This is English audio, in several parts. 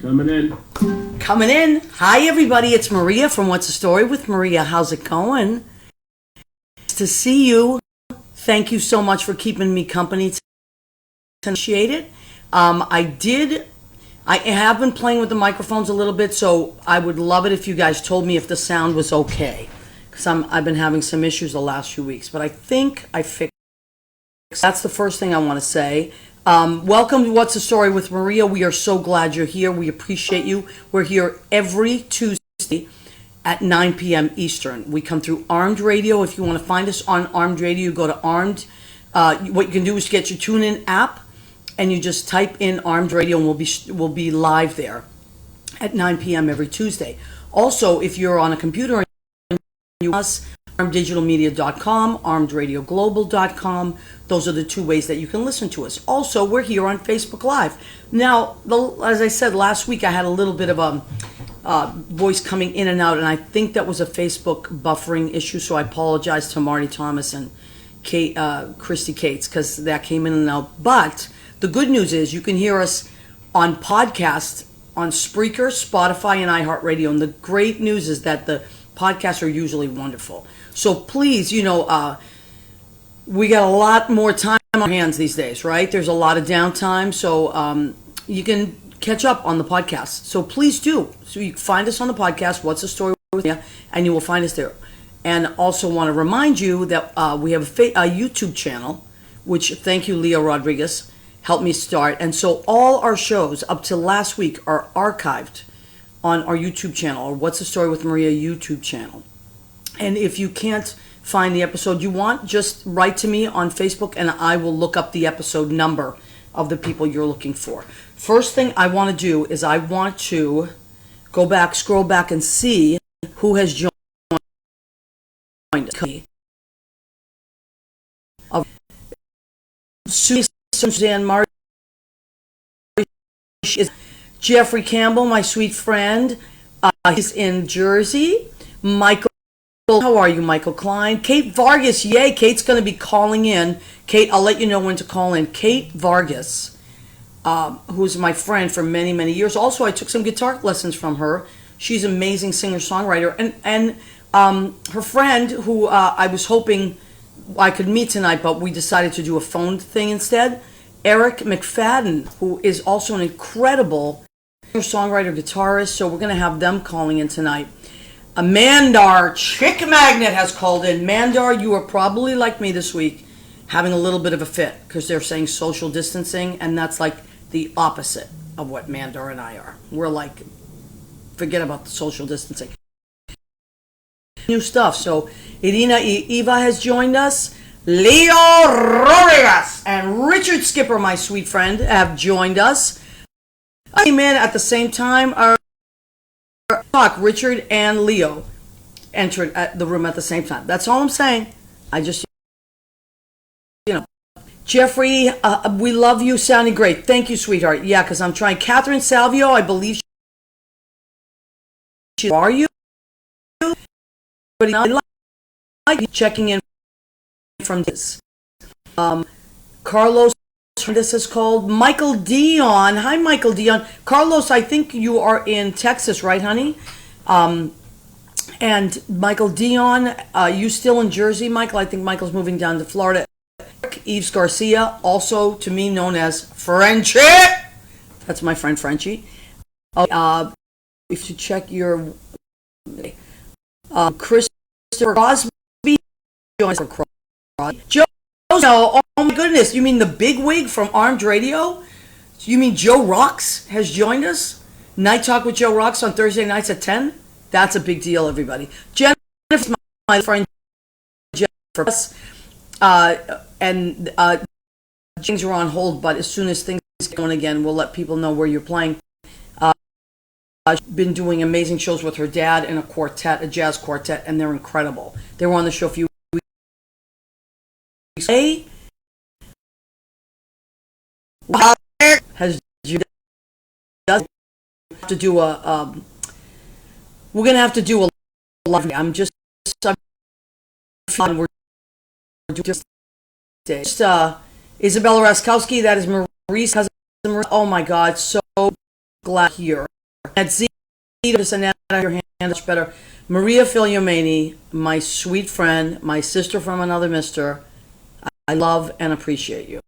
Coming in. Coming in. Hi, everybody. It's Maria from What's the Story with Maria. How's it going? Nice to see you. Thank you so much for keeping me company. Appreciate it. I have been playing with the microphones a little bit, so I would love it if you guys told me if the sound was okay, because I've been having some issues the last few weeks, but I think I fixed. That's the first thing I want to say. Welcome to What's the Story with Maria. We are so glad you're here. We appreciate you. We're here every Tuesday at 9 p.m. Eastern. We come through Armed Radio. If you want to find us on Armed Radio, you go to Armed. What you can do is get your TuneIn app, and you just type in Armed Radio, and we'll be live there at 9 p.m. every Tuesday. Also, if you're on a computer, you us armeddigitalmedia.com, armedradioglobal.com. Those are the two ways that you can listen to us. Also, we're here on Facebook Live. Now, as I said last week, I had a little bit of a voice coming in and out, and I think that was a Facebook buffering issue, so I apologize to Marty Thomas and Christy Cates, because that came in and out. But the good news is you can hear us on podcast on Spreaker, Spotify, and iHeartRadio. And the great news is that the podcasts are usually wonderful. So please, we got a lot more time on our hands these days, right? There's a lot of downtime, so you can catch up on the podcast. So please do. So you can find us on the podcast, What's the Story with You, and you will find us there. And also want to remind you that we have a YouTube channel, which, thank you, Leo Rodriguez, helped me start. And so all our shows up to last week are archived on our YouTube channel, or What's the Story with Maria YouTube channel. And if you can't find the episode you want, just write to me on Facebook and I will look up the episode number of the people you're looking for. First thing I want to do is I want to scroll back and see who has joined us. Suzanne Martin, Jeffrey Campbell, my sweet friend. He's in Jersey. Michael, how are you, Michael Klein? Kate Vargas, yay, Kate's going to be calling in. Kate, I'll let you know when to call in. Kate Vargas, who's my friend for many, many years. Also, I took some guitar lessons from her. She's an amazing singer-songwriter. And her friend, who I was hoping I could meet tonight, but we decided to do a phone thing instead, Eric McFadden, who is also an incredible singer-songwriter, guitarist. So we're going to have them calling in tonight. Mandar Chick Magnet has called in. Mandar, you are probably like me this week, having a little bit of a fit because they're saying social distancing, and that's like the opposite of what Mandar and I are. We're like, forget about the social distancing. New stuff. So Irina Eva has joined us. Leo Rodriguez and Richard Skipper, my sweet friend, have joined us. I came in at the same time. Richard and Leo entered the room at the same time. That's all I'm saying. I just, Jeffrey, we love you. Sounding great. Thank you, sweetheart. Yeah, because I'm trying. Catherine Salvio, I believe. Are you? But I like checking in from this. Carlos, this is called Michael Dion. Hi, Michael Dion. Carlos, I think you are in Texas, right, honey? And Michael Dion, you still in Jersey, Michael? I think Michael's moving down to Florida. Eves Garcia, also to me known as Frenchie. That's my friend Frenchie. If you check your Christopher Crosby, Joe. Oh my goodness, you mean the big wig from Armed Radio? You mean Joe Rocks has joined us? Night Talk with Joe Rocks on Thursday nights at 10? That's a big deal, everybody. Jennifer, my friend Jennifer, and things are on hold, but as soon as things get going again, we'll let people know where you're playing. She's been doing amazing shows with her dad and a jazz quartet, and they're incredible. They were on the show a few weeks ago. Has to do a we're gonna have to do a live. I'm just fun. We're just Isabella Raskowski. That is Marie's cousin. Oh my God, so glad here. At Z, just an your hand much better. Maria Filiomeni, my sweet friend, my sister from another mister. I love and appreciate you.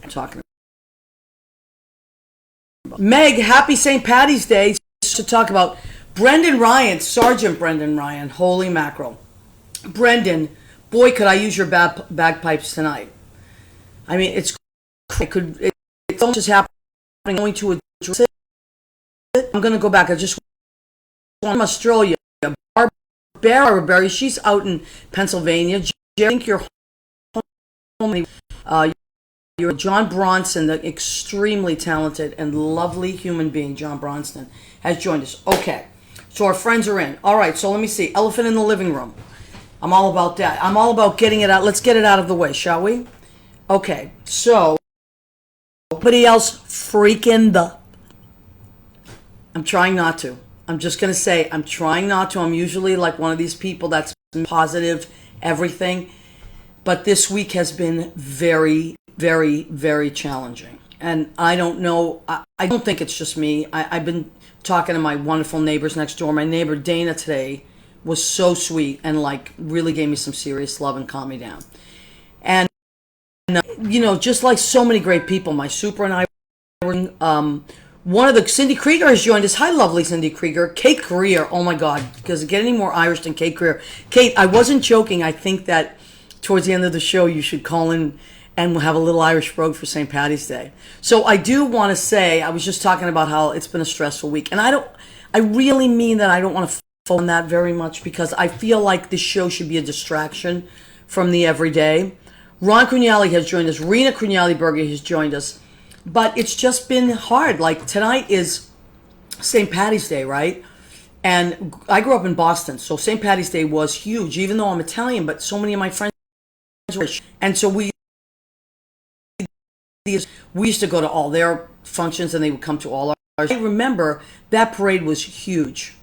I'm talking about Meg. Happy St. Patty's Day. To talk about Brendan Ryan, Sergeant Brendan Ryan. Holy mackerel, Brendan. Boy, could I use your bagpipes tonight. I mean, it's just happening. I'm going to address it. I'm going to go back. I just want from Australia. Barbara, she's out in Pennsylvania. I think you're home. You're John Bronson, the extremely talented and lovely human being, John Bronson, has joined us. Okay, so our friends are in. All right, so let me see. Elephant in the living room. I'm all about that. I'm all about getting it out. Let's get it out of the way, shall we? Okay, so nobody else freaking the... I'm trying not to. I'm just going to say I'm trying not to. I'm usually like one of these people that's positive, everything. But this week has been very, very, very challenging. And I don't know. I don't think it's just me. I've been talking to my wonderful neighbors next door. My neighbor Dana today was so sweet and like really gave me some serious love and calmed me down. And, you know, just like so many great people, my super and I were one of the, Cindy Krieger has joined us. Hi, lovely Cindy Krieger. Kate Greer. Oh, my God. Does it get any more Irish than Kate Greer? Kate, I wasn't joking. I think that towards the end of the show, you should call in and we'll have a little Irish brogue for St. Patty's Day. So I do want to say, I was just talking about how it's been a stressful week. And I really mean that I don't want to focus on that very much because I feel like this show should be a distraction from the everyday. Ron Crugnali has joined us. Rena Crugnali-Berger has joined us. But it's just been hard. Like tonight is St. Patty's Day, right? And I grew up in Boston, so St. Patty's Day was huge, even though I'm Italian, but so many of my friends were Irish. And so we used to go to all their functions and they would come to all ours. I remember that parade was huge,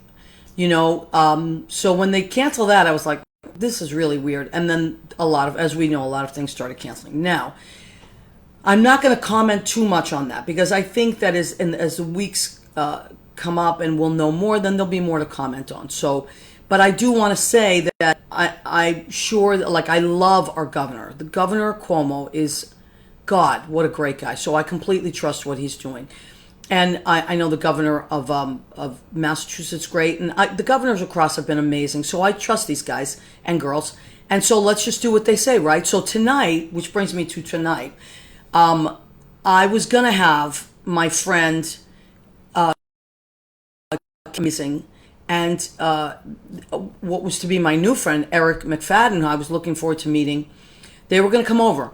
you know. So when they canceled that, I was like, this is really weird. And then as we know, a lot of things started canceling. Now, I'm not going to comment too much on that because I think that as the weeks come up and we'll know more, then there'll be more to comment on. So, but I do want to say that I'm sure that, like, I love our governor. The Governor Cuomo is, God, what a great guy. So I completely trust what he's doing. And I know the governor of Massachusetts, great. And the governors across have been amazing. So I trust these guys and girls. And so let's just do what they say, right? So tonight, which brings me to tonight, I was going to have my friend missing and what was to be my new friend, Eric McFadden, who I was looking forward to meeting. They were going to come over.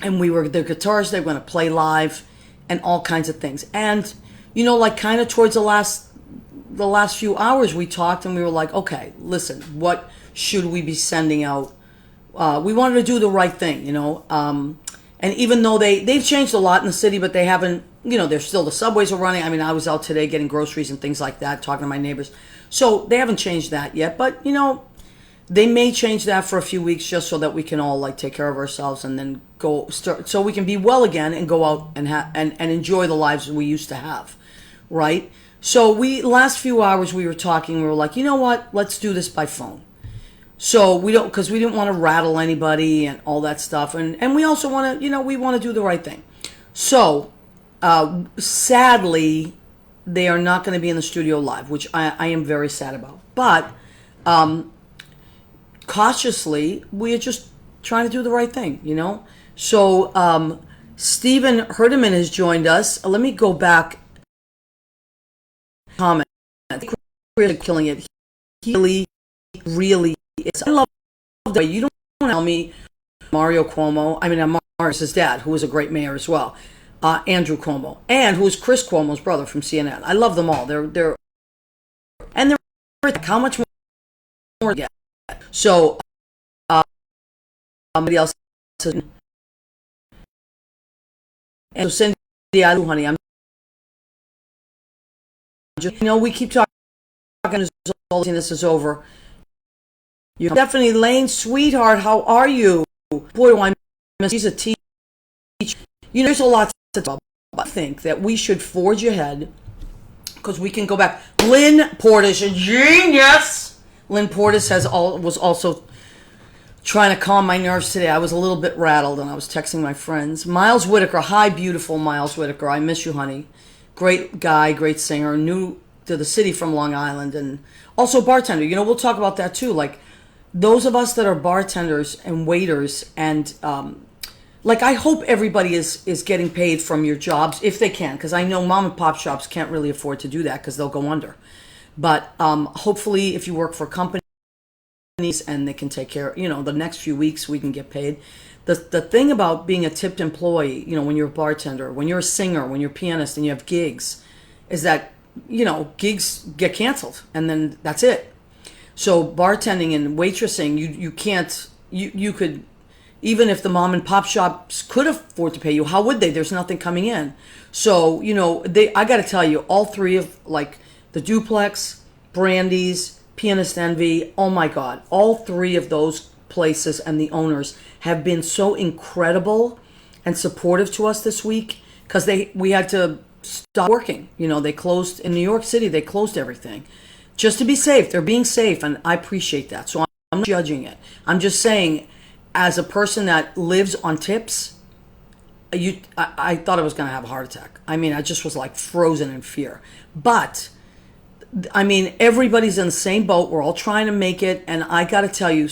And their guitars, they were going to play live and all kinds of things. And, you know, like kind of towards the last few hours we talked and we were like, okay, listen, what should we be sending out? We wanted to do the right thing, you know. And even though they've changed a lot in the city, but they haven't, you know, there's still the subways are running. I mean, I was out today getting groceries and things like that, talking to my neighbors. So they haven't changed that yet. But, you know, they may change that for a few weeks just so that we can all like take care of ourselves and then so we can be well again and go out and enjoy the lives we used to have, right? So last few hours we were talking, we were like, you know what, let's do this by phone. So because we didn't want to rattle anybody and all that stuff, and we also want to, you know, we want to do the right thing. So sadly, they are not going to be in the studio live, which I am very sad about. But cautiously, we are just trying to do the right thing, you know? So Stephen Herdeman has joined us. Let me go back. Comment. I think we're really killing it. He really, really is. I love the way you don't tell me Mario Cuomo. I mean, Mario's his dad, who was a great mayor as well. Andrew Cuomo, and who is Chris Cuomo's brother from CNN. I love them all. They're how much more to get. So somebody else says, and so Cindy, I do, honey. I'm just, you know, we keep talking. This is over. You're Stephanie Lane, sweetheart. How are you? Boy, do I miss. She's a teacher. You know, there's a lot to talk I think that we should forge ahead because we can go back. Lynn Portis, a genius. Lynn Portis was also trying to calm my nerves today. I was a little bit rattled and I was texting my friends. Miles Whitaker, hi, beautiful Miles Whitaker. I miss you, honey. Great guy, great singer, new to the city from Long Island, and also bartender. You know, we'll talk about that too. Like those of us that are bartenders and waiters, and like I hope everybody is getting paid from your jobs if they can, because I know mom and pop shops can't really afford to do that because they'll go under. But hopefully, if you work for companies and they can take care, you know, the next few weeks we can get paid. The thing about being a tipped employee, you know, when you're a bartender, when you're a singer, when you're a pianist and you have gigs, is that, you know, gigs get canceled and then that's it. So bartending and waitressing, you can't, you could, even if the mom and pop shops could afford to pay you, how would they? There's nothing coming in. So, you know, I got to tell you, all three of, like, the Duplex, Brandy's, Pianist Envy, oh my God, all three of those places and the owners have been so incredible and supportive to us this week because we had to stop working. You know, they closed in New York City, they closed everything just to be safe. They're being safe, and I appreciate that. So I'm not judging it. I'm just saying, as a person that lives on tips, I thought I was going to have a heart attack. I mean, I just was like frozen in fear. But I mean, everybody's in the same boat. We're all trying to make it. And I got to tell you,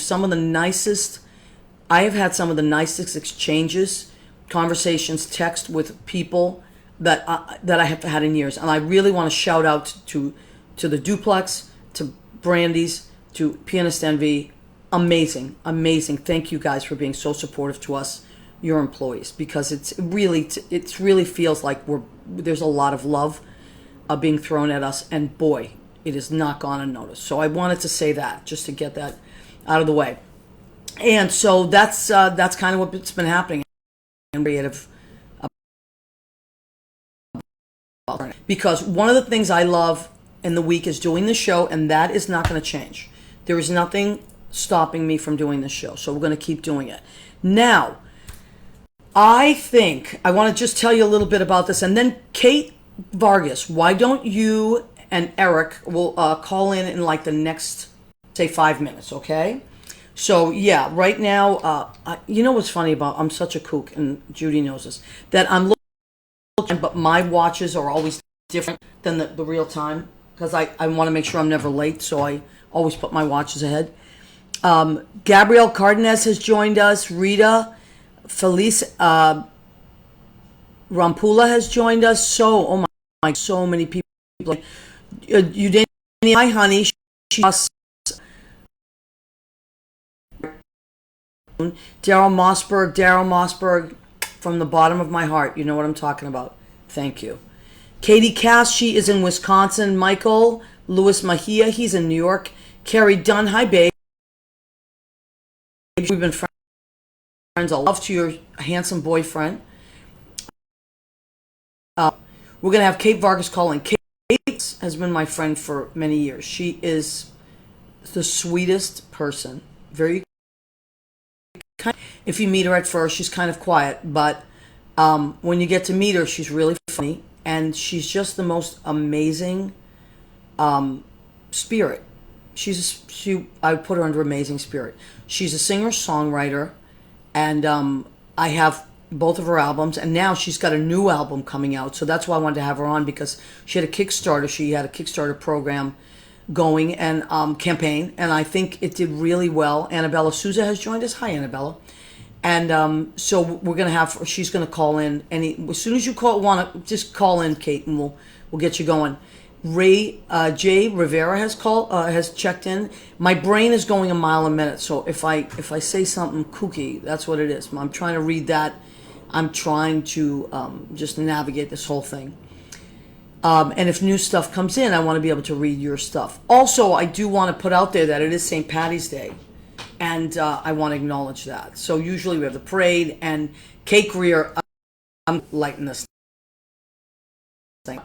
I have had some of the nicest exchanges, conversations, text with people that I have had in years. And I really want to shout out to the Duplex, to Brandy's, to Pianist Envy. Amazing, amazing. Thank you guys for being so supportive to us, your employees, because it really feels like there's a lot of love being thrown at us, and boy, it is not gone unnoticed. So I wanted to say that just to get that out of the way. And so that's kind of what's been happening. And creative, because one of the things I love in the week is doing the show, and that is not going to change. There is nothing stopping me from doing this show, so we're going to keep doing it. Now, I think I want to just tell you a little bit about this, and then Kate Vargas, why don't you and Eric will call in like the next, say, 5 minutes, okay? So, yeah, right now, you know what's funny about, I'm such a kook, and Judy knows this, that I'm looking, but my watches are always different than the real time, because I want to make sure I'm never late, so I always put my watches ahead. Gabrielle Cardenas has joined us. Rita Felice Rampula has joined us. So, oh my, so many people. You didn't, hi honey. She's Daryl Mossberg, from the bottom of my heart. You know what I'm talking about. Thank you. Katie Cass, she is in Wisconsin. Michael Louis Mahia, he's in New York. Carrie Dunn, hi babe. We've been friends. I'll love to your handsome boyfriend. We're going to have Kate Vargas call in. Kate has been my friend for many years. She is the sweetest person. Very kind. If you meet her at first, she's kind of quiet. But when you get to meet her, she's really funny. And she's just the most amazing spirit. I would put her under amazing spirit. She's a singer-songwriter, and I have both of her albums, and now she's got a new album coming out. So that's why I wanted to have her on, because she had a Kickstarter. She had a Kickstarter program going and campaign, and I think it did really well. Annabella Souza has joined us. Hi, Annabella. And so we're gonna have. She's gonna call in. As soon as you just call in, Kate, and we'll get you going. Ray J Rivera has checked in. My brain is going a mile a minute, so if I say something kooky, that's what it is. I'm trying to read that. I'm trying to just navigate this whole thing. And if new stuff comes in, I want to be able to read your stuff. Also, I do want to put out there that it is St. Patty's Day, and I want to acknowledge that. So usually we have the parade and Kate Greer. I'm lighting this thing.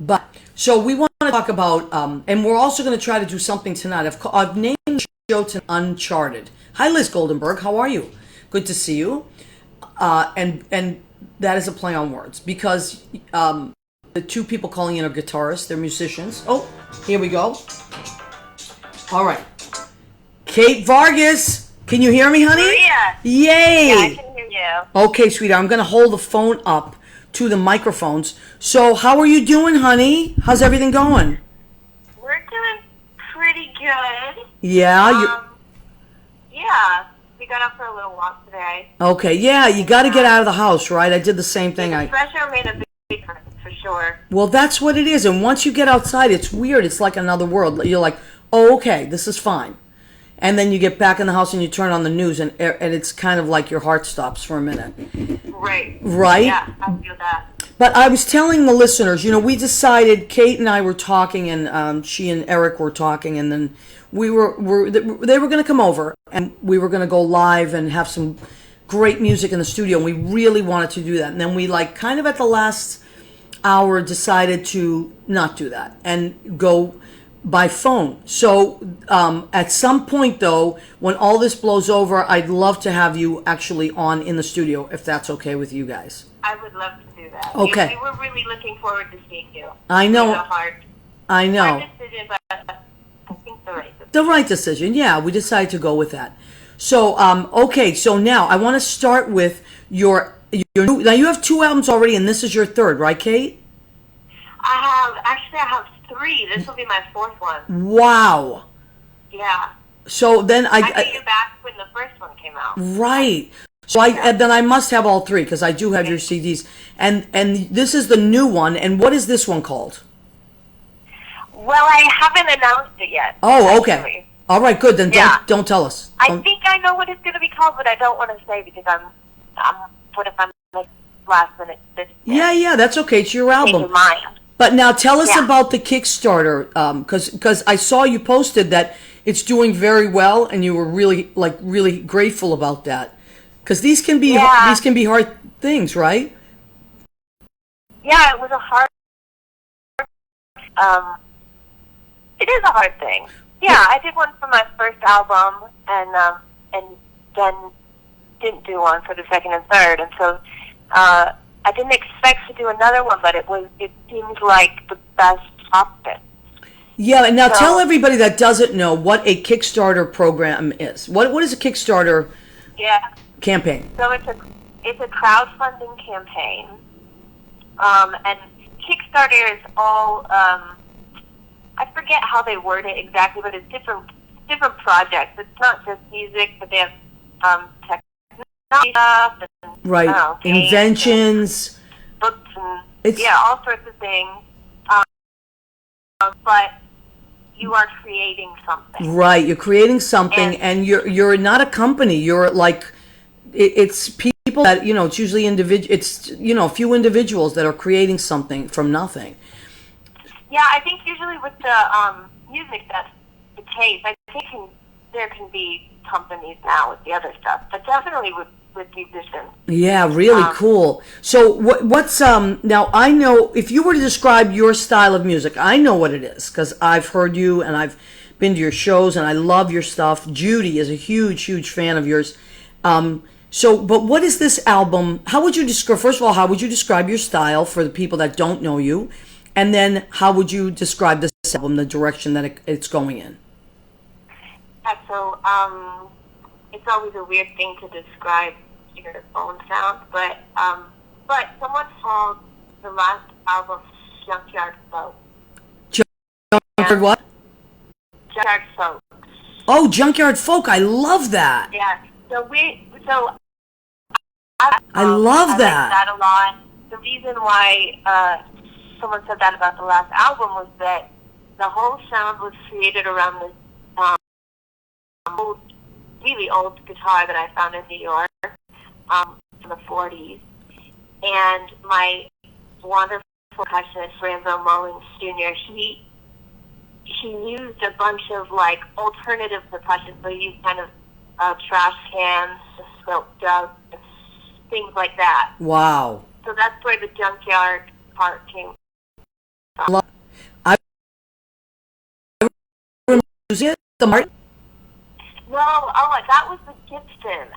But so we want to talk about, and we're also going to try to do something tonight. I've named the show to Uncharted. Hi, Liz Goldenberg. How are you? Good to see you. And That is a play on words because the two people calling in are guitarists. They're musicians. Oh, here we go. All right. Kate Vargas. Can you hear me, honey? Maria. Yay. Yeah, I can hear you. Okay, sweetheart. I'm going to hold the phone up to the microphones. So how are you doing, honey? How's everything going? We're doing pretty good. Yeah. Yeah. We got up for a little walk today. Okay. Yeah, you got to get out of the house, right? I did the same thing. The fresh air made a big difference, for sure. Well, that's what it is. And once you get outside, it's weird. It's like another world. You're like, oh, okay, this is fine. And then you get back in the house and you turn on the news, and it's kind of like your heart stops for a minute. Right. Right? Yeah, I feel that. But I was telling the listeners, we decided, Kate and I were talking, and she and Eric were talking, and then they were going to come over, and we were going to go live and have some great music in the studio, and we really wanted to do that. And then we, kind of at the last hour, decided to not do that and go by phone. So at some point, though, when all this blows over, I'd love to have you actually on in the studio, if that's okay with you guys. I would love to do that. Okay. We were really looking forward to seeing you. I know. It was a hard decision, but I think the right decision. The right decision, yeah. We decided to go with that. So, okay, so now I want to start with your new, now you have 2 albums already, and this is your 3rd, right, Kate? I have 3. This will be my 4th one. Wow. Yeah. So then I got you back when the first one came out. Right. So then I must have all 3 because I do have your CDs. And this is the new one. And what is this one called? Well, I haven't announced it yet. Oh, okay. Actually. All right, good. Then don't tell us. I think I know what it's going to be called, but I don't want to say because what if I'm like last minute? Yeah, that's okay. It's your album. But now tell us about the Kickstarter, because I saw you posted that it's doing very well, and you were really grateful about that. Because these can be hard things, right? Yeah, it was a hard. It is a hard thing. Yeah, I did one for my first album, and then didn't do one for the second and third, and so I didn't expect to do another one, but it seems like the best option. Yeah, and now tell everybody that doesn't know what a Kickstarter program is. What is a Kickstarter campaign? So it's a crowdfunding campaign, and Kickstarter is all I forget how they word it exactly, but it's different projects. It's not just music, but they have technology stuff and inventions, books, and all sorts of things. But you are creating something. Right, you're creating something, and you're not a company. You're it's people that it's usually it's a few individuals that are creating something from nothing. Yeah, I think usually with the music that's the case. I think there can be companies now with the other stuff, but definitely with musicians. Yeah, really cool. So what's now I know if you were to describe your style of music, I know what it is because I've heard you and I've been to your shows and I love your stuff. Judy is a huge fan of yours. But what is this album? How would you describe? First of all, how would you describe your style for the people that don't know you? And then how would you describe this album, the direction that it's going in? Yeah, so it's always a weird thing to describe your own sound, but someone called the last album Junkyard Folk. Junkyard what? Junkyard Folk. Oh, Junkyard Folk! I love that. Yeah. I love that. I like that a lot. The reason why someone said that about the last album was that the whole sound was created around this really old guitar that I found in New York from the 40s. And my wonderful percussionist, Rambo Mullins Jr., he used a bunch of alternative percussion. So he used kind of trash cans, silk jugs, things like that. Wow. So that's where the junkyard part came from. I using it, the Martin. No, that was the Gibson.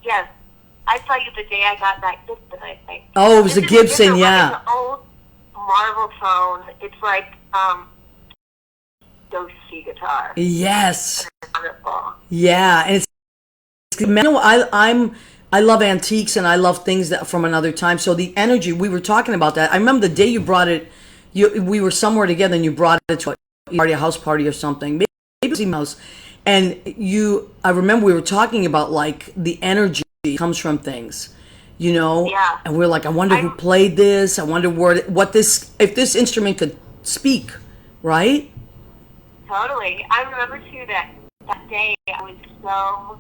Yes. I saw you the day I got that Gibson, I think. Oh, it was a Gibson, yeah. It's an old marble tone. It's like Dosi guitar. Yes. It's wonderful. Yeah, and I love antiques and I love things that from another time. So the energy, we were talking about that. I remember the day you brought it. We were somewhere together and you brought it to a house party or something. Maybe it was emails. And I remember we were talking about like the energy comes from things, Yeah. And we're like, I wonder who played this. I wonder if this instrument could speak, right? Totally. I remember too that day I was so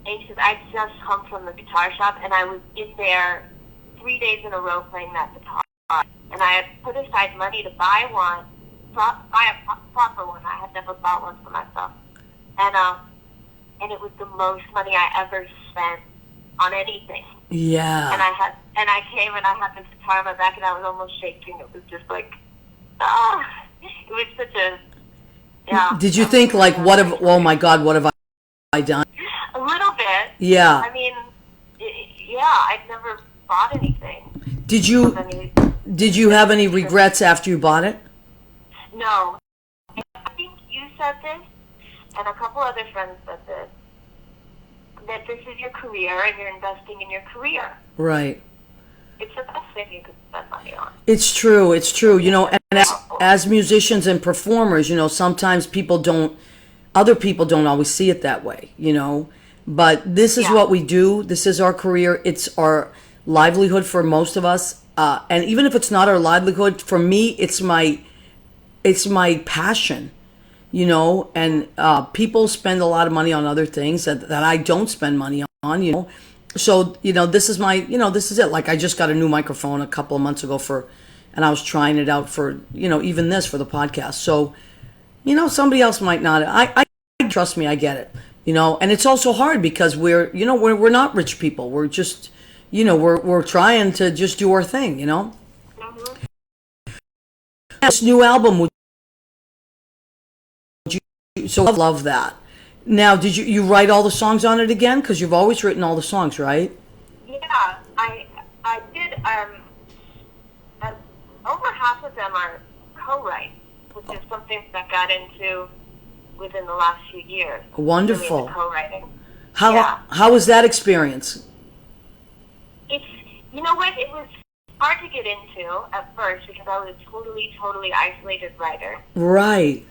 anxious. I'd just come from the guitar shop and I was in there 3 days in a row playing that guitar. And I had put aside money to buy a proper one. I had never bought one for myself. And it was the most money I ever spent on anything. Yeah. And I came and I had this guitar on my back and I was almost shaking. It was just like, it was such a, yeah. Did you think like, oh my God, what have I done? A little bit. Yeah. I mean, I'd never bought anything. Did you have any regrets after you bought it? No. I think you said this, and a couple other friends said this, that this is your career and you're investing in your career. Right. It's the best thing you could spend money on. It's true. And as musicians and performers, sometimes other people don't always see it that way, But this is what we do. This is our career. It's our livelihood for most of us. And even if it's not our livelihood, for me, it's my passion, and people spend a lot of money on other things that I don't spend money on, So, this is this is it. Like I just got a new microphone a couple of months ago and I was trying it out for, even this for the podcast. So, somebody else might not. I trust me, I get it, and it's also hard because we're not rich people. We're just, we're trying to just do our thing, Mm-hmm. This new album, so I love that. Now, did you write all the songs on it again? Because you've always written all the songs, right? Yeah, I did. Over half of them are co-write, which is something that I got into within the last few years. Wonderful. Really co-writing. How was that experience? It's, you know what, it was hard to get into at first because I was a totally isolated writer. Right.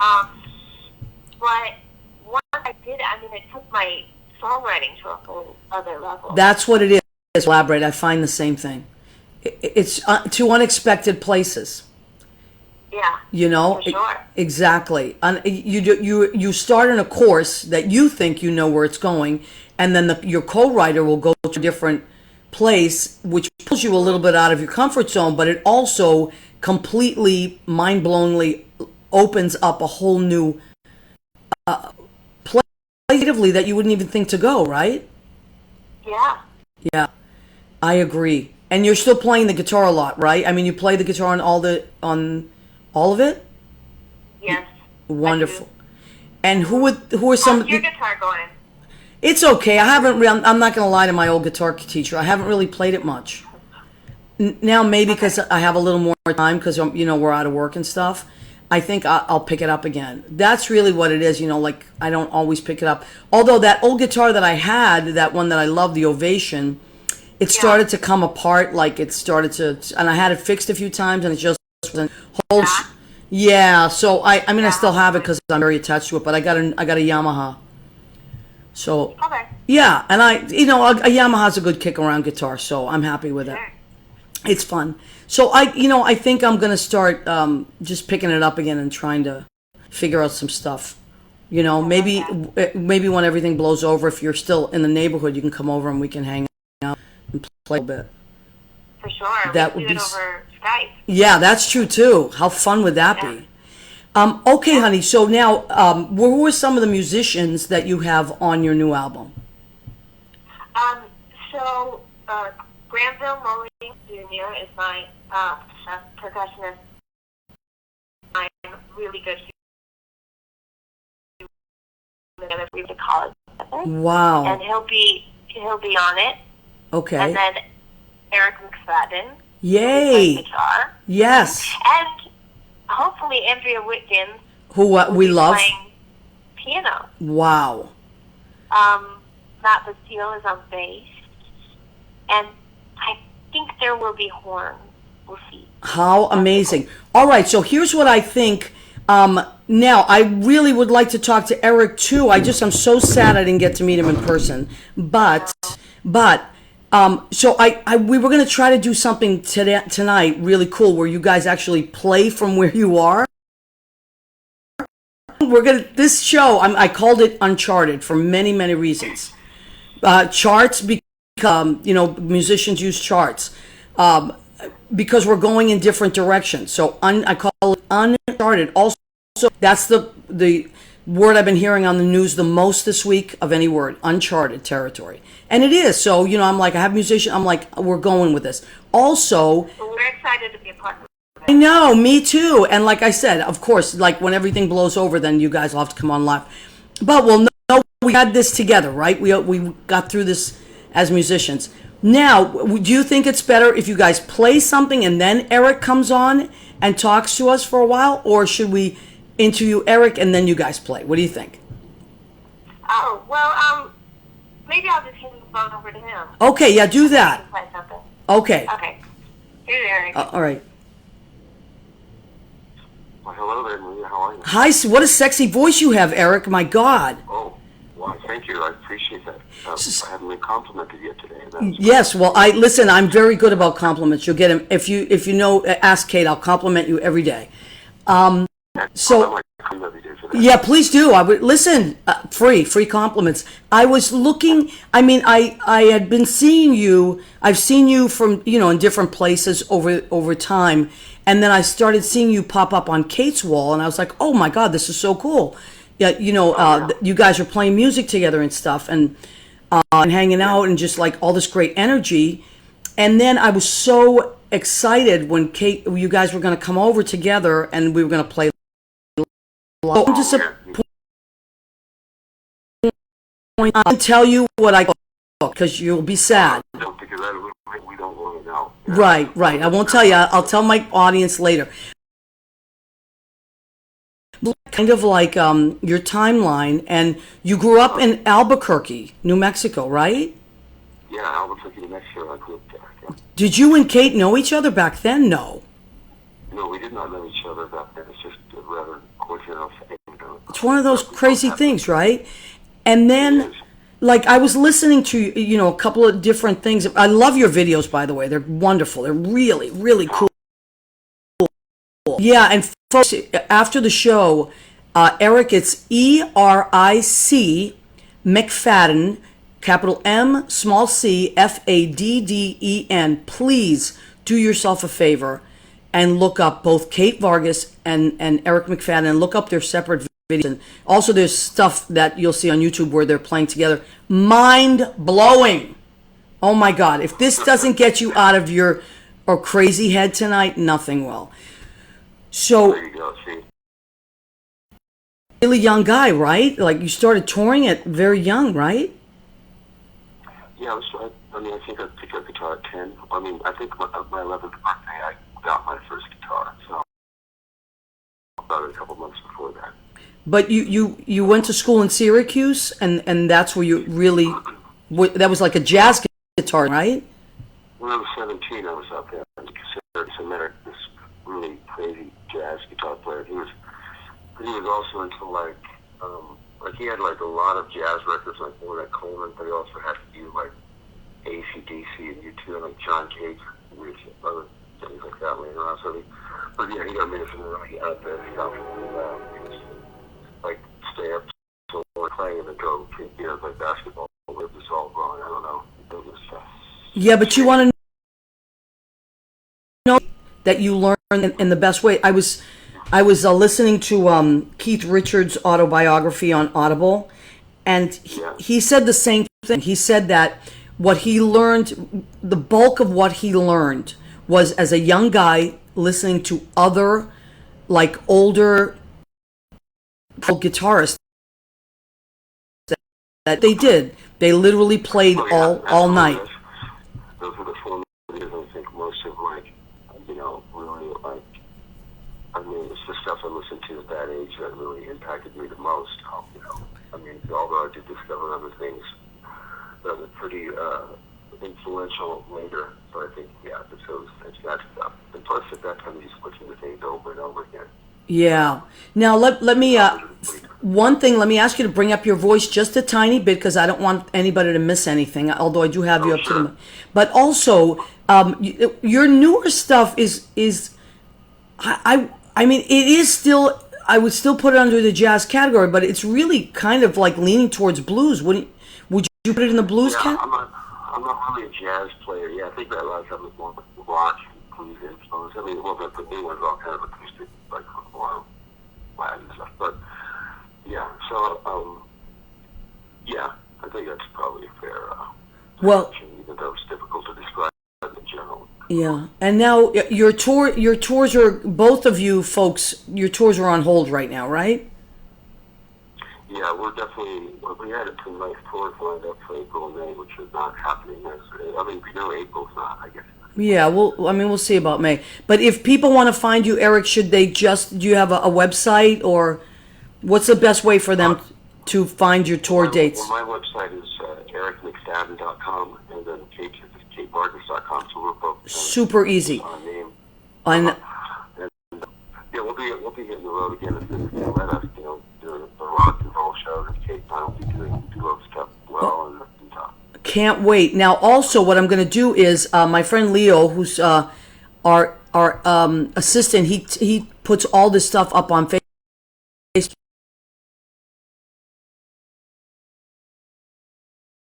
But once I did, it took my songwriting to a whole other level. That's what it is. Collaborate. I find the same thing. It's to unexpected places. Yeah. For sure. Exactly. You start in a course that you think you know where it's going, and then your co-writer will go to a different place, which pulls you a little bit out of your comfort zone, but it also completely mind-blowingly opens up a whole new place that you wouldn't even think to go, right? Yeah. Yeah, I agree. And you're still playing the guitar a lot, right? You play the guitar on all of it? Yes. Wonderful. And who are some? How's your guitar going? It's okay. I'm not going to lie to my old guitar teacher. I haven't really played it much. Now maybe because I have a little more time because we're out of work and stuff. I think I'll pick it up again. That's really what it is. Like I don't always pick it up. Although that old guitar that I had, that one that I love, the Ovation, it started to come apart. Like it started to, and I had it fixed a few times, and it just wasn't whole. Yeah. So I still have it because I'm very attached to it. But I got a Yamaha. So yeah, and a Yamaha's a good kick around guitar, so I'm happy with it. It's fun. So I think I'm gonna start just picking it up again and trying to figure out some stuff. Maybe when everything blows over, if you're still in the neighborhood, you can come over and we can hang out and play a bit. For sure. That would would do be it over Skype. Yeah, that's true too. How fun would that be? Okay, honey. So now, who are some of the musicians that you have on your new album? Granville Mulling Jr. is my percussionist. I'm really good. We went to college together. Wow. And he'll be on it. Okay. And then Eric McFadden. Yay. Guitar. Yes. And hopefully Andrea Witkins. Who we love. Playing piano. Wow. Matt Bastille is on bass. And I think there will be horns. We'll see. How amazing. All right, so here's what I think. Now, I really would like to talk to Eric too. I'm so sad I didn't get to meet him in person. But, so we were going to try to do something tonight, really cool, where you guys actually play from where you are. This show, I called it Uncharted for many, many reasons. Charts, because, musicians use charts. Because we're going in different directions. So I call it Uncharted. Also, that's the word I've been hearing on the news the most this week of any word, uncharted territory. And it is. So, I'm like, I have musicians, I'm like, we're going with this. Also, we're excited to be a part of it. I know, me too. And like I said, of course, like when everything blows over, then you guys will have to come on live. But we'll know we had this together, right? We got through this as musicians. Now, do you think it's better if you guys play something and then Eric comes on and talks to us for a while? Or should we interview Eric and then you guys play? What do you think? Oh, well, maybe I'll just hand the phone over to him. Okay, yeah, do that. Play something. Okay. Okay. Here's Eric. All right. Well, hello there, Maria. How are you? Hi, what a sexy voice you have, Eric. My God. Oh, well, thank you. I appreciate that. I haven't been complimented yet today. Yes, well, listen. I'm very good about compliments. You'll get them if you know. Ask Kate. I'll compliment you every day. So yeah, please do. I would listen. Free compliments. I was looking. I mean, I had been seeing you. I've seen you from in different places over time, and then I started seeing you pop up on Kate's wall, and I was like, oh my God, this is so cool. Yeah, you guys are playing music together and stuff, and hanging out, and just like all this great energy. And then I was so excited when you guys were going to come over together, and we were going to play. I'm disappointed. I can tell you what I because you'll be sad. No, because we don't want to know. Right. I won't tell you. I'll tell my audience later. Kind of like your timeline, and you grew up in Albuquerque, New Mexico, right? Yeah, Albuquerque, New Mexico. I grew up there. Yeah. Did you and Kate know each other back then? No. No, we did not know each other back then. It's just a rather coincidental thing. It's one of those crazy things, right? And then, like, I was listening to, a couple of different things. I love your videos, by the way. They're wonderful. They're really, really cool. Yeah, and folks, after the show, Eric, it's ERIC McFadden, capital M, small c, FADDEN. Please do yourself a favor and look up both Kate Vargas and Eric McFadden, and look up their separate videos. And also, there's stuff that you'll see on YouTube where they're playing together. Mind blowing. Oh my God. If this doesn't get you out of your crazy head tonight, nothing will. So, there you go, see? Really young guy, right? Like, you started touring at very young, right? Yeah, I think I picked up guitar at 10. I think my 11th birthday, I got my first guitar. So, about a couple months before that. But you went to school in Syracuse, and that's where you really, that was like a jazz guitar, right? When I was 17, I was out there in Syracuse. I met this really crazy jazz guitar player. He was also into like he had like a lot of jazz records, like Ornette Coleman, but he also had to do like AC/DC and U2 and like John Cage, which other things like that later on. So but yeah, he got me some really out there stuff. He was like stay up so we're playing in the go, like basketball. It was all wrong. I don't know. It was yeah, but you want to know that you learn in the best way. I was listening to Keith Richards' autobiography on Audible, and he said the same thing. He said that what he learned, the bulk of what he learned, was as a young guy listening to other, like, older guitarists that they did They literally played Oh, yeah, all night. those were the 4 movies I think most of, like, really, like, I mean, it's the stuff I listened to at that age that really impacted me the most. I mean, although I did discover other things that were pretty influential later, but I think, yeah, it's that stuff. And plus, at that time, you just listen to things over and over again. Yeah. Now let me one thing. Let me ask you to bring up your voice just a tiny bit because I don't want anybody to miss anything. Although I do have you up to the. But also, your newer stuff is I mean, it is still. I would still put it under the jazz category, but it's really kind of like leaning towards blues. Would you put it in the blues category? I'm not really a jazz player. Yeah, I think that a lot of times it's more rock, blues influence. I mean, well, the new one's all kind of acoustic, like more Latin stuff. But yeah, so yeah, I think that's probably a fair description, even though it's difficult to describe in general. Yeah, and now your tours are, both of you folks, your tours are on hold right now, right? Yeah, we had some nice tours lined up for April and May, which is not happening. April's not, I guess. Yeah, we'll see about May. But if people want to find you, Eric, do you have a website, or what's the best way for them to find your tour dates? Well, my website is ericmcfadden.com, and then Kate's is katevargas.com, so we're both super easy. Name. And yeah, we'll be hitting the road again as soon as they let us, do the rock and roll shows, and Kate and I will be doing duo stuff well and can't wait. Now, also, what I'm going to do is my friend Leo, who's our assistant, he puts all this stuff up on Facebook.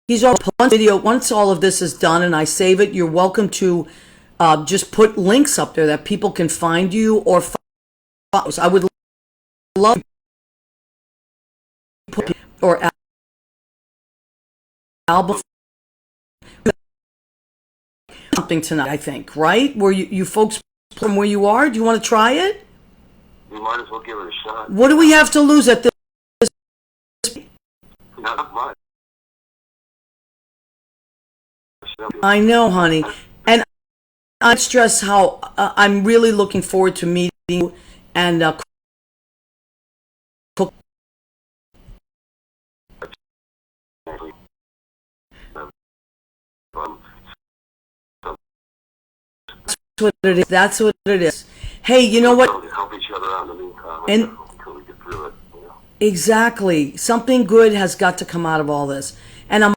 He's already put one video. Once all of this is done and I save it, you're welcome to just put links up there that people can find you or follow. I would love to put or album something tonight, I think, right? Where you folks from where you are, do you want to try it? We might as well give it a shot. What do we have to lose at this? Not much. I know, honey. And I stress how I'm really looking forward to meeting you and cook. That's what it is. Hey, you know what? Help each other out in the meantime until we get through it. Exactly. Something good has got to come out of all this. And I'm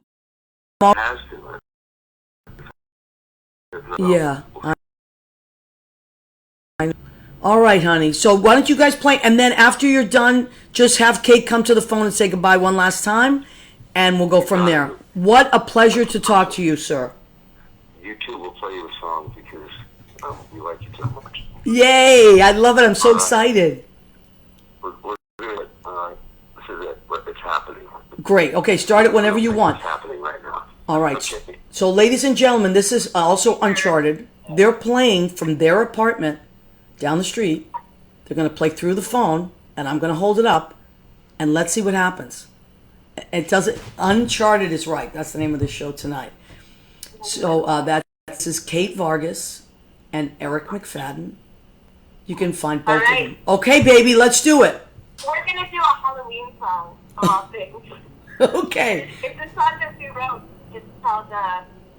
yeah. I know. All right, honey. So why don't you guys play? And then after you're done, just have Kate come to the phone and say goodbye one last time, and we'll go from there. What a pleasure to talk to you, sir. You too. We'll play you a song because we like you so much. Yay! I love it. I'm so excited. We're doing it. This is it. It's happening. Great. Okay, start it whenever you want. It's happening right now. All right. Okay. So, ladies and gentlemen, this is also Uncharted. They're playing from their apartment down the street. They're going to play through the phone, and I'm going to hold it up, and let's see what happens. It doesn't. Uncharted is right. That's the name of the show tonight. So this is Kate Vargas and Eric McFadden. You can find both of them. Okay, baby, let's do it. We're going to do a Halloween song, of all things. Okay. It's a song that we wrote. It's called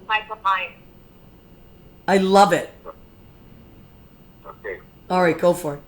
Michael Myers. I love it. Okay. All right, go for it.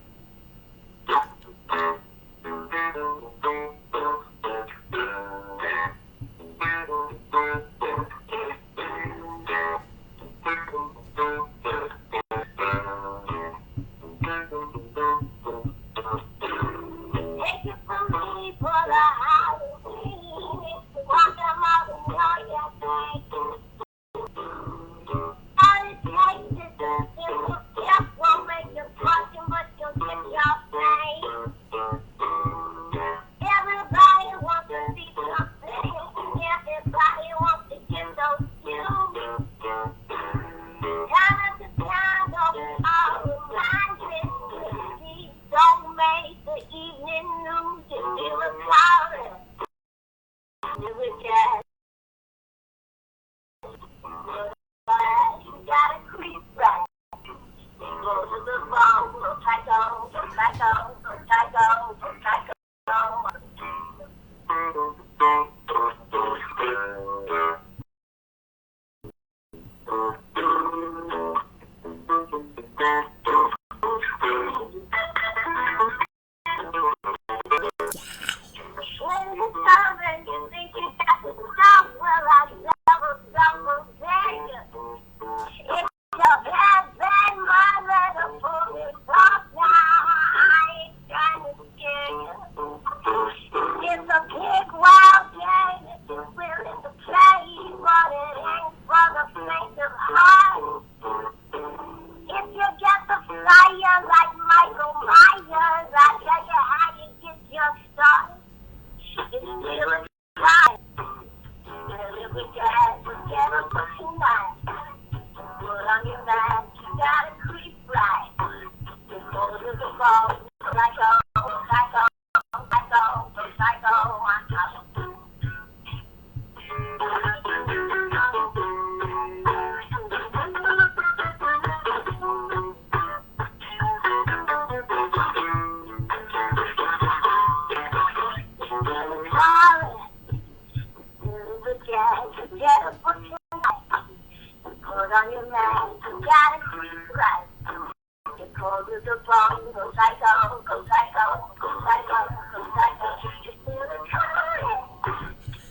call to the phone. Go psycho, go psycho, go psycho, go psycho. You're still in time.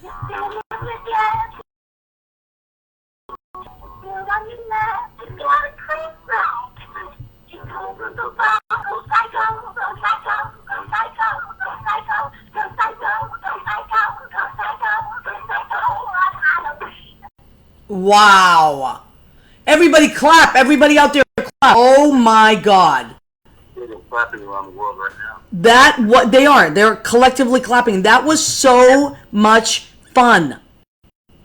You're still with yes. Still on your left. You got a clean right. You call to the phone. Go psycho, go psycho, go psycho, go psycho, go psycho, go psycho, go psycho, go psycho on Halloween. Wow. Everybody clap. Everybody out there clap. Oh my God. They're clapping around the world right now. That what they are. They're collectively clapping. That was so much fun.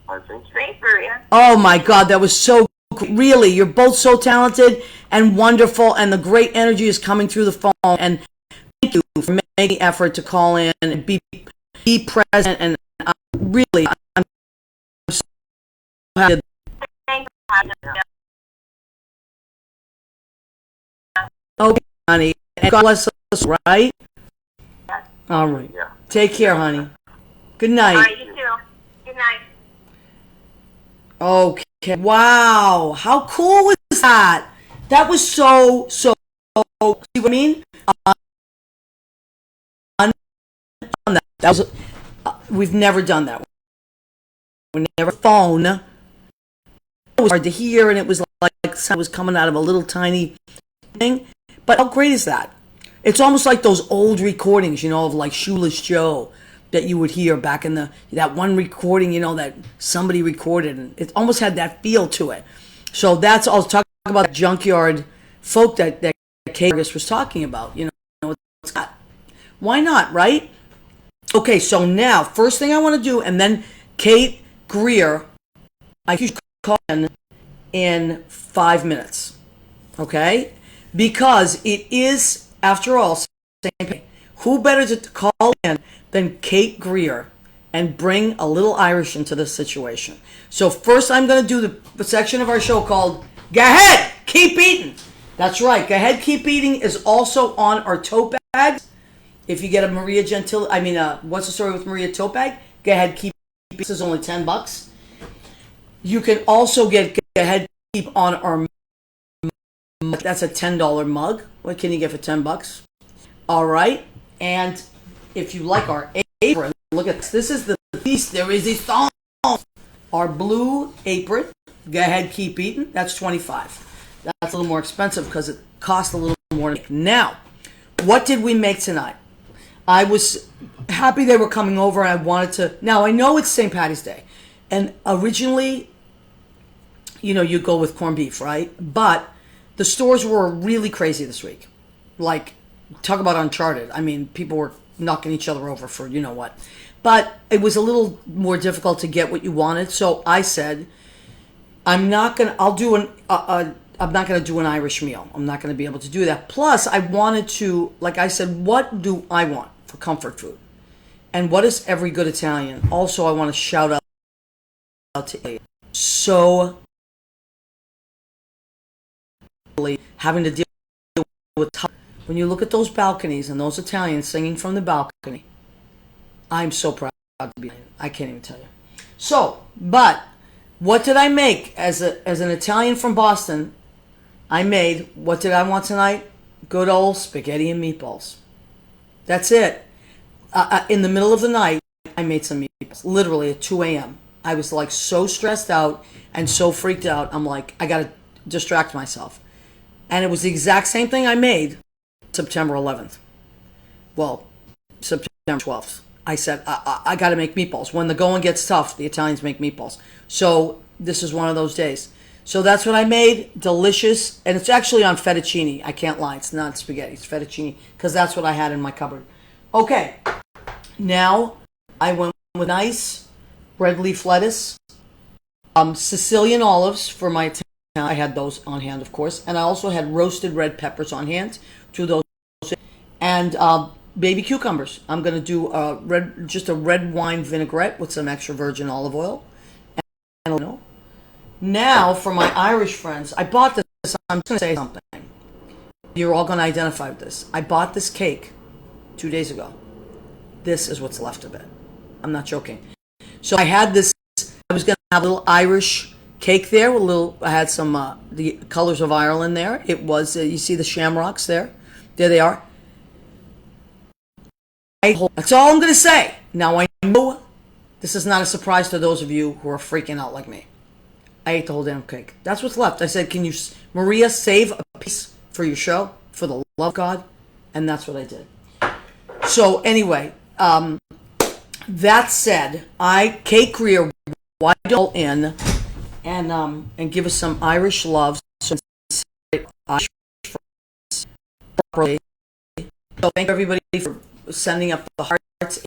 I think so. Thanks, Maria. Oh my God, that was so really. You're both so talented and wonderful, and the great energy is coming through the phone. And thank you for making effort to call in and be present. And really, I'm so happy. Okay, honey. And God bless us, right? All right. Yeah. Take care, honey. Good All night. right, you too. Good night. Okay. Wow. How cool was that? That was so. See what I mean? That was. We've never done that. We never phone. It was hard to hear, and it was like sound was coming out of a little tiny thing. But how great is that? It's almost like those old recordings, you know, of like Shoeless Joe that you would hear back in that one recording, you know, that somebody recorded, and it almost had that feel to it. So that's all. Talking about junkyard folk that Kate was talking about. You know, it's got, why not, right? Okay, so now first thing I want to do, and then Kate Greer, I usually call in 5 minutes, okay? Because it is, after all, same pay. Who better to call in than Kate Greer and bring a little Irish into this situation? So first I'm going to do the section of our show called Go Ahead, Keep Eating. That's right, Go Ahead, Keep Eating is also on our tote bags. If you get a Maria Gentile, What's the Story with Maria tote bag, Go Ahead, Keep Eating. This is only $10. You can also get Go Ahead, Keep on our mug. That's a $10 mug. What can you get for $10? All right. And if you like our apron, look at this. This is the piece. There is a thong. Our blue apron. Go Ahead, Keep Eating. That's $25. That's a little more expensive because it costs a little more to make. Now, what did we make tonight? I was happy they were coming over, and I wanted to. Now, I know it's St. Patty's Day. And originally, you know, you go with corned beef, right? But the stores were really crazy this week. Like, talk about uncharted. I mean, people were knocking each other over for you know what. But it was a little more difficult to get what you wanted. So I said, I'm not going to do an Irish meal. I'm not going to be able to do that. Plus, I wanted to, like I said, what do I want for comfort food? And what is every good Italian? Also, I want to shout out to A. So having to deal with when you look at those balconies and those Italians singing from the balcony, I'm so proud to be. I can't even tell you. So, but what did I make as an Italian from Boston? I made, what did I want tonight? Good old spaghetti and meatballs. That's it. In the middle of the night, I made some meatballs. Literally at 2 a.m. I was like so stressed out and so freaked out. I'm like, I got to distract myself. And it was the exact same thing I made September 11th. Well, September 12th. I said, I got to make meatballs. When the going gets tough, the Italians make meatballs. So this is one of those days. So that's what I made. Delicious. And it's actually on fettuccine. I can't lie. It's not spaghetti. It's fettuccine. Because that's what I had in my cupboard. Okay. Now, I went with nice red leaf lettuce. Sicilian olives for my Italian. I had those on hand, of course. And I also had roasted red peppers on hand. 2 of those. And baby cucumbers. I'm going to do just a red wine vinaigrette with some extra virgin olive oil. And now, for my Irish friends, I bought this. I'm going to say something. You're all going to identify with this. I bought this cake 2 days ago. This is what's left of it. I'm not joking. So I had this. I was going to have a little Irish cake there. I had some the colors of Ireland there. It was you see the shamrocks there. There they are. That's all I'm going to say. Now I know this is not a surprise to those of you who are freaking out like me. I ate the whole damn cake. That's what's left. I said, can you, Maria, save a piece for your show, for the love of God? And that's what I did. So anyway, that said, Kate Greer, why don't in and give us some Irish love. So thank everybody for sending up the hearts.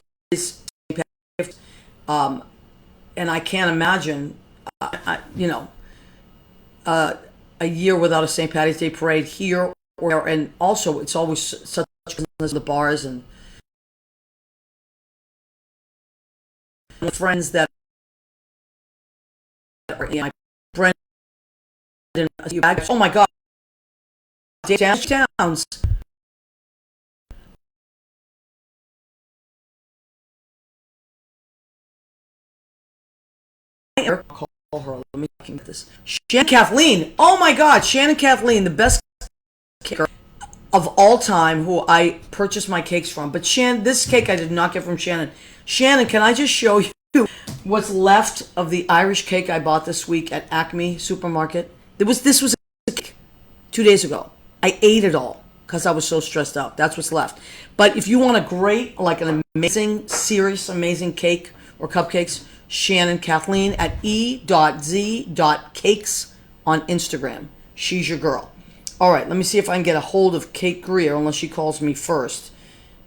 And I can't imagine, a year without a St. Patty's Day parade here, and also it's always such the bars and friends that are in my oh my God, Towns. Call her. Let me get this. Shannon Kathleen. Oh my God, Shannon Kathleen, the best caker of all time, who I purchased my cakes from. But this cake I did not get from Shannon. Shannon, can I just show you what's left of the Irish cake I bought this week at Acme Supermarket? This was a cake 2 days ago. I ate it all because I was so stressed out. That's what's left. But if you want a great, like an amazing, serious, amazing cake or cupcakes, Shannon Kathleen at e.z.cakes on Instagram. She's your girl. All right, let me see if I can get a hold of Kate Greer, unless she calls me first,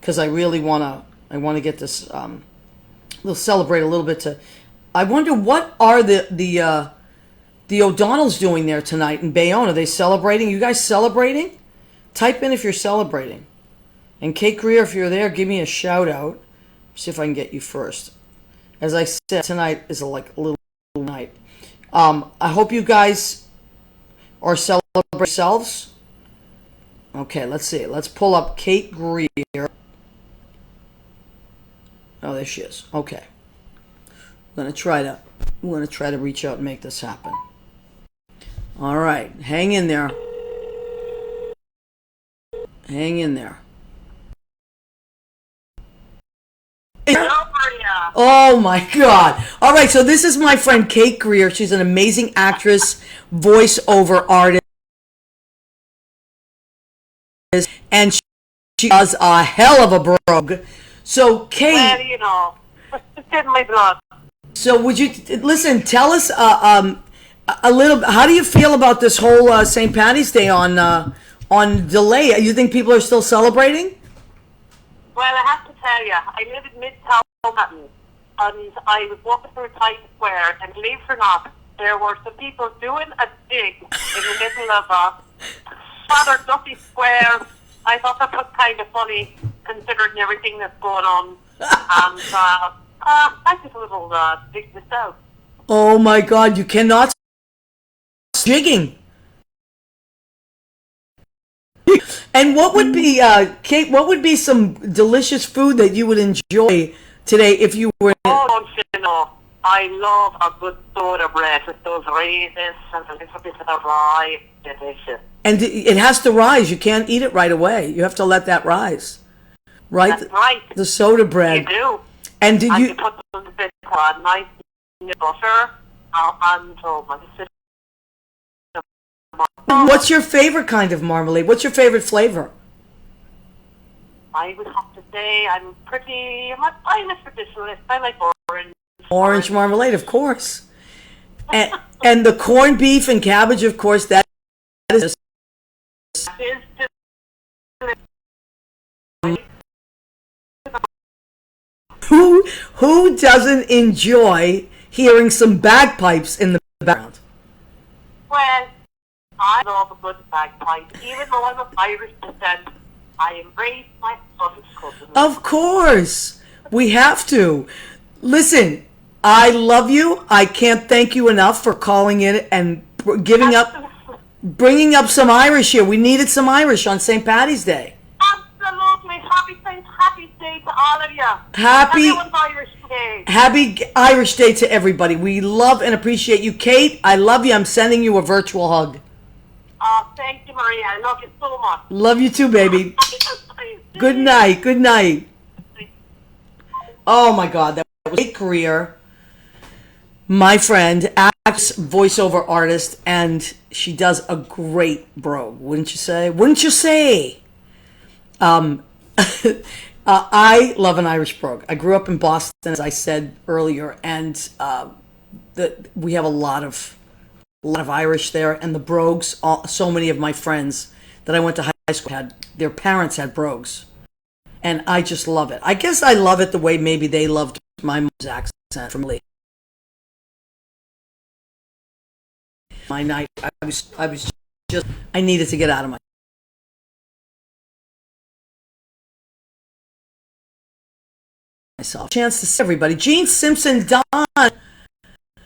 because I really want to get this. We'll celebrate a little bit. I wonder what are the O'Donnells doing there tonight in Bayonne? Are they celebrating? You guys celebrating? Type in if you're celebrating. And Kate Greer, if you're there, give me a shout out. See if I can get you first. As I said, tonight is a little night. I hope you guys are celebrating yourselves. Okay, let's see. Let's pull up Kate Greer. Oh, there she is. Okay. We're gonna try to reach out and make this happen. All right, hang in there. Hang in there. Hello, Maria. Oh my God. All right, so this is my friend Kate Greer. She's an amazing actress, voiceover artist, and she does a hell of a brogue. So Kate, Well, it's in my blood. so would you listen? Tell us a little. How do you feel about this whole St. Patty's Day on delay? You think people are still celebrating? Well, I have to tell you, I live in Midtown Manhattan, and I was walking through Times Square, and believe it or not, there were some people doing a dig in the middle of Father Duffy Square. I thought that was kind of funny, considering everything that's going on. And I just a little dig myself. Oh my God, you cannot jigging. And what would be, Kate, what would be some delicious food that you would enjoy today if you were... Oh, don't you know, I love a good soda bread with those raisins and a little bit of rye. Delicious. And it has to rise. You can't eat it right away. You have to let that rise. Right? That's right. The soda bread. You do. And did you... put a little bit of nice butter and What's your favorite kind of marmalade? What's your favorite flavor? I would have to say I'm a traditionalist. I like orange. Orange marmalade, of course. And the corned beef and cabbage, of course, that is... Who doesn't enjoy hearing some bagpipes in the background? Well, I love a good bagpipe. Even though I'm of Irish descent, I embrace my Scottish cousin. Of course. We have to. Listen, I love you. I can't thank you enough for calling in and bringing up some Irish here. We needed some Irish on St. Patty's Day. Absolutely. Happy St. Patty's Day to all of you. Happy. Everyone's Irish Day. Happy Irish Day to everybody. We love and appreciate you. Kate, I love you. I'm sending you a virtual hug. Thank you, Maria. I love you so much. Love you too, baby. Good night. Good night. Oh my God, that was a great career. My friend, actress, voiceover artist, and she does a great brogue, wouldn't you say? Wouldn't you say? I love an Irish brogue. I grew up in Boston, as I said earlier, and we have a lot of Irish there, and the brogues. So many of my friends that I went to high school had their parents had brogues, and I just love it. I guess I love it the way maybe they loved my mom's accent from Lee. My night, I was just, I needed to get out of myself. Chance to see everybody. Gene Simpson Don.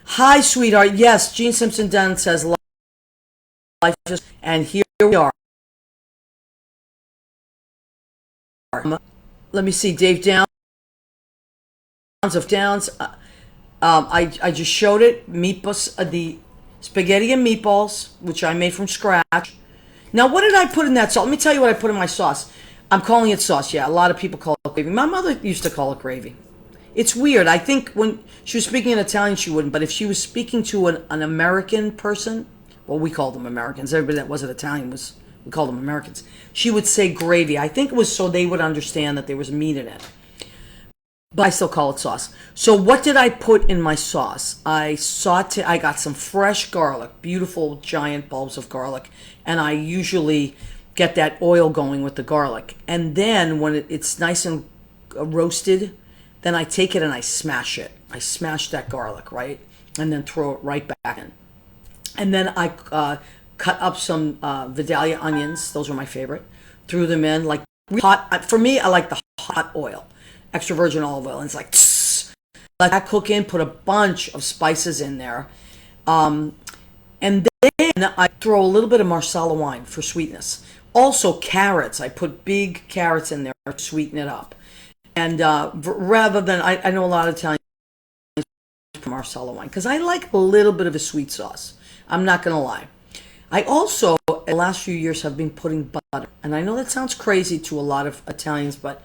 Hi, sweetheart. Yes, Gene Simpson Don says life just, and here we are. Let me see, Dave Downs of Downs. I just showed it. Meatballs, the spaghetti and meatballs, which I made from scratch. Now, what did I put in that sauce? Let me tell you what I put in my sauce. I'm calling it sauce. Yeah, a lot of people call it gravy. My mother used to call it gravy. It's weird. I think when she was speaking in Italian, she wouldn't. But if she was speaking to an American person, well, we called them Americans. Everybody that wasn't Italian we called them Americans. She would say gravy. I think it was so they would understand that there was meat in it. But I still call it sauce. So what did I put in my sauce? I got some fresh garlic, beautiful giant bulbs of garlic, and I usually get that oil going with the garlic. And then when it's nice and roasted, then I take it and I smash it. I smash that garlic, right? And then throw it right back in. And then I cut up some Vidalia onions. Those are my favorite. Threw them in like hot. For me, I like the hot oil. Extra virgin olive oil. And it's like, tss, let that cook in, put a bunch of spices in there. And then I throw a little bit of Marsala wine for sweetness. Also carrots. I put big carrots in there to sweeten it up. And rather than, I know a lot of Italians put Marsala wine because I like a little bit of a sweet sauce. I'm not going to lie. I also, in the last few years, have been putting butter. And I know that sounds crazy to a lot of Italians, but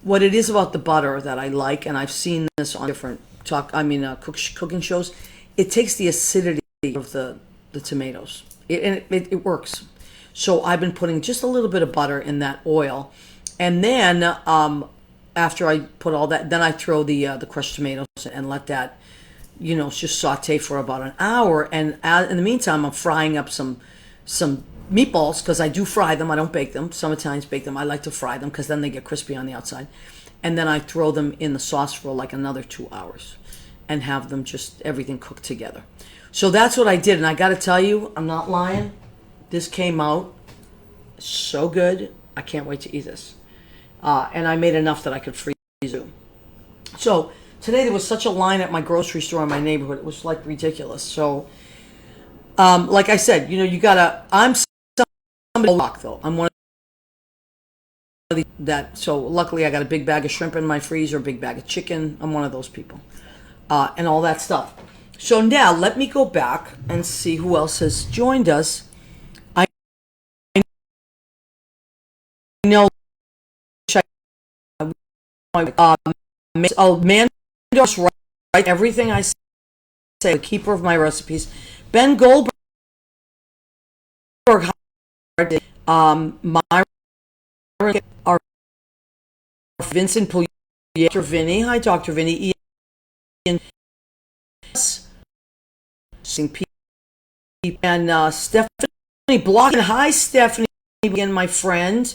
what it is about the butter that I like, and I've seen this on different cooking shows, it takes the acidity of the tomatoes. It works. So I've been putting just a little bit of butter in that oil. And then after I put all that, then I throw the crushed tomatoes and let that, just saute for about an hour. And in the meantime, I'm frying up some meatballs because I do fry them. I don't bake them. Some Italians bake them. I like to fry them because then they get crispy on the outside. And then I throw them in the sauce for like another 2 hours and have them just everything cooked together. So that's what I did. And I got to tell you, I'm not lying. This came out so good. I can't wait to eat this. And I made enough that I could freeze it. So today there was such a line at my grocery store in my neighborhood. It was like ridiculous. So, like I said, I'm somebody though. I'm one of that. So luckily I got a big bag of shrimp in my freezer, a big bag of chicken. I'm one of those people. And all that stuff. So now let me go back and see who else has joined us. I know. Man, right? Everything I say, the keeper of my recipes. Ben Goldberg, Myra, our Vincent Pouillet, Dr. Vinny. Hi, Dr. Vinny. Ian, and Stephanie Block. Hi, Stephanie, again, my friend.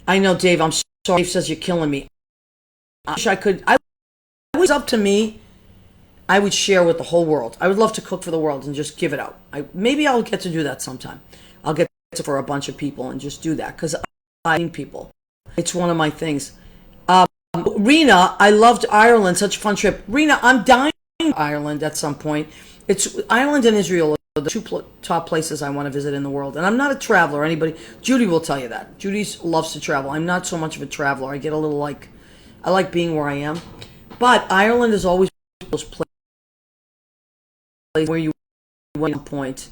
I know, Dave. I'm sorry. Dave says you're killing me. I wish I could. It was up to me. I would share with the whole world. I would love to cook for the world and just give it out. Maybe I'll get to do that sometime. I'll get to for a bunch of people and just do that because I need people. It's one of my things. Rena, I loved Ireland. Such a fun trip. Rena, I'm dying to Ireland at some point. It's Ireland and Israel the top places I want to visit in the world. And I'm not a traveler. Anybody, Judy will tell you that. Judy loves to travel. I'm not so much of a traveler. I get a little like, I like being where I am. But Ireland is always those places where you want to point.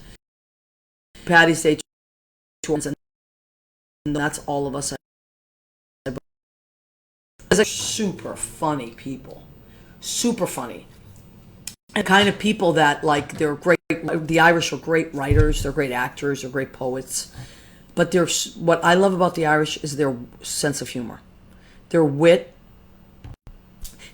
Patty's Day tours, and that's all of us. They're super funny people. Super funny. And kind of people that, like, they're great. The Irish are great writers. They're great actors. They're great poets. But what I love about the Irish is their sense of humor, their wit.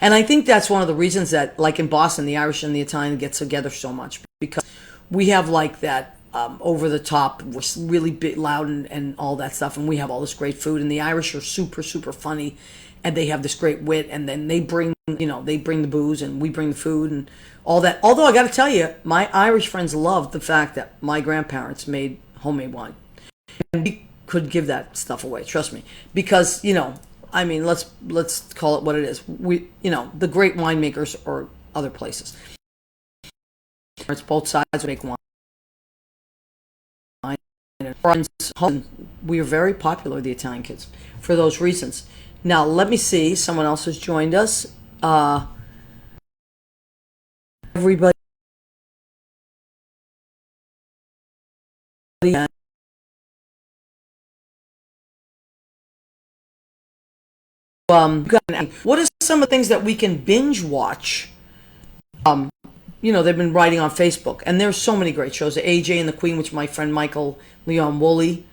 And I think that's one of the reasons that, like in Boston, the Irish and the Italian get together so much, because we have like that over the top, really big, loud, and all that stuff. And we have all this great food. And the Irish are super, super funny, and they have this great wit. And then they bring the booze, and we bring the food and all that. Although I got to tell you, my Irish friends loved the fact that my grandparents made homemade wine, and we could give that stuff away. Trust me, because I mean, let's call it what it is. The great winemakers or other places. It's both sides make wine. We are very popular, the Italian kids, for those reasons. Now, let me see. Someone else has joined us. Everybody. What are some of the things that we can binge watch? They've been writing on Facebook, and there's so many great shows. AJ and the Queen, which my friend Michael Leon Woolley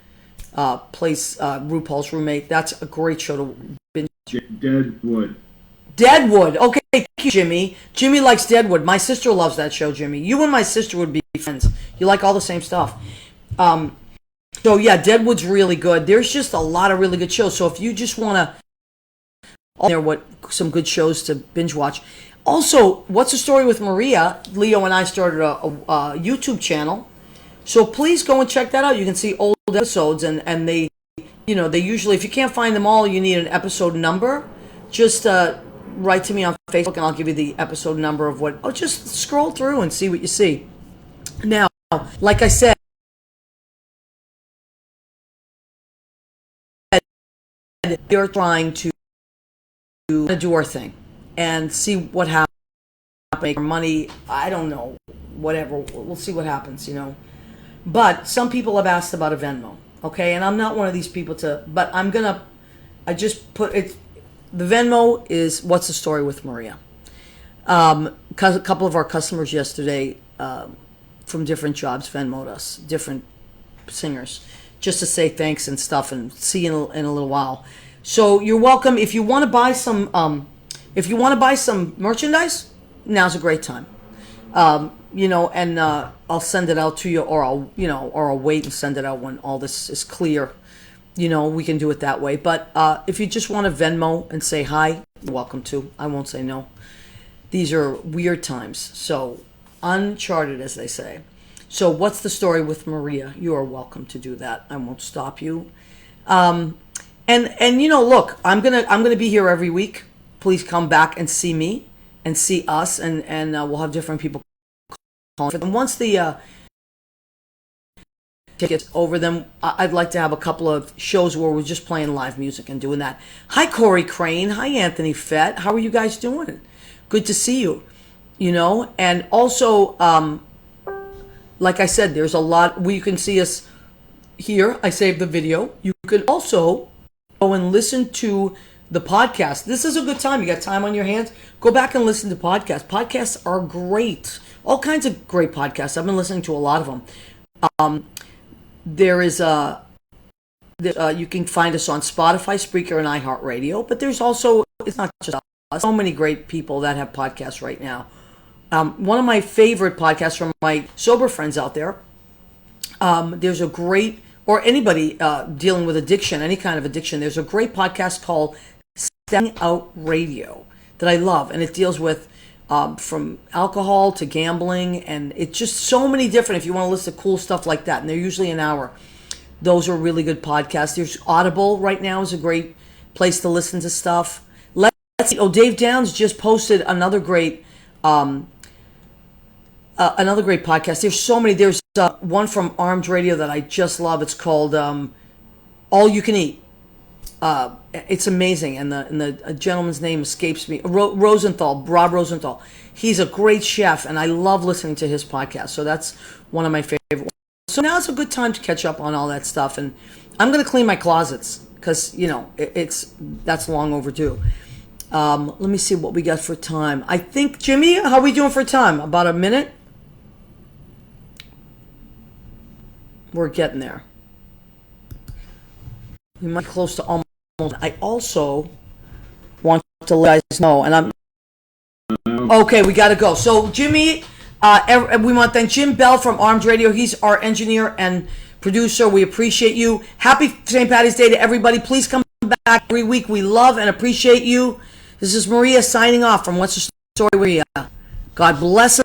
plays RuPaul's roommate. That's a great show to binge. Deadwood. Okay, thank you, Jimmy. Jimmy likes Deadwood. My sister loves that show, Jimmy. You and my sister would be friends. You like all the same stuff. So yeah, Deadwood's really good. There's just a lot of really good shows. So if you just want to some good shows to binge watch. Also, What's the Story with Maria? Leo and I started a YouTube channel, so please go and check that out. You can see old episodes, and they usually, if you can't find them all, you need an episode number. Just write to me on Facebook, and I'll give you the episode number of what. Oh, just scroll through and see what you see. Now, like I said, they're trying to do our thing and see what happens. Make our money. I don't know. Whatever. We'll see what happens. But some people have asked about a Venmo. Okay, and I'm not one of these people but I just put it. The Venmo is What's the Story with Maria. A couple of our customers yesterday from different jobs Venmo'd us, different singers, just to say thanks and stuff, and see you in a little while. So you're welcome. If you want to buy some, merchandise, now's a great time. And I'll send it out to you, or I'll wait and send it out when all this is clear. We can do it that way. But if you just want to Venmo and say hi, you're welcome to. I won't say no. These are weird times, so uncharted, as they say. So What's the Story with Maria? You are welcome to do that. I won't stop you. And look, I'm gonna be here every week. Please come back and see me and see us, and we'll have different people calling. And once the tickets over them, I'd like to have a couple of shows where we're just playing live music and doing that. Hi, Corey Crane. Hi, Anthony Fett. How are you guys doing? Good to see you. And also, like I said, there's a lot where you can see us here. I saved the video. You could also go and listen to the podcast. This is a good time. You got time on your hands? Go back and listen to podcasts. Podcasts are great. All kinds of great podcasts. I've been listening to a lot of them. There is you can find us on Spotify, Spreaker, and iHeartRadio. But there's also, it's not just us. So many great people that have podcasts right now. One of my favorite podcasts from my sober friends out there. There's a great, or anybody dealing with addiction, any kind of addiction. There's a great podcast called Stepping Out Radio that I love, and it deals with from alcohol to gambling, and it's just so many different, if you want to listen to cool stuff like that, and they're usually an hour. Those are really good podcasts. There's Audible right now is a great place to listen to stuff. Let's see. Dave Downs just posted another great another great podcast. There's so many. There's one from Armed Radio that I just love. It's called All You Can Eat. It's amazing, and the gentleman's name escapes me. Rob Rosenthal. He's a great chef, and I love listening to his podcast. So that's one of my favorite ones. So now it's a good time to catch up on all that stuff, and I'm going to clean my closets because that's long overdue. Let me see what we got for time. I think, Jimmy, how are we doing for time? About a minute? We're getting there. We might be close to almost. I also want to let you guys know, and I'm okay. We got to go. So Jimmy, we want to thank Jim Bell from Armed Radio. He's our engineer and producer. We appreciate you. Happy St. Patty's Day to everybody. Please come back every week. We love and appreciate you. This is Maria signing off from What's the Story with Maria. God bless us.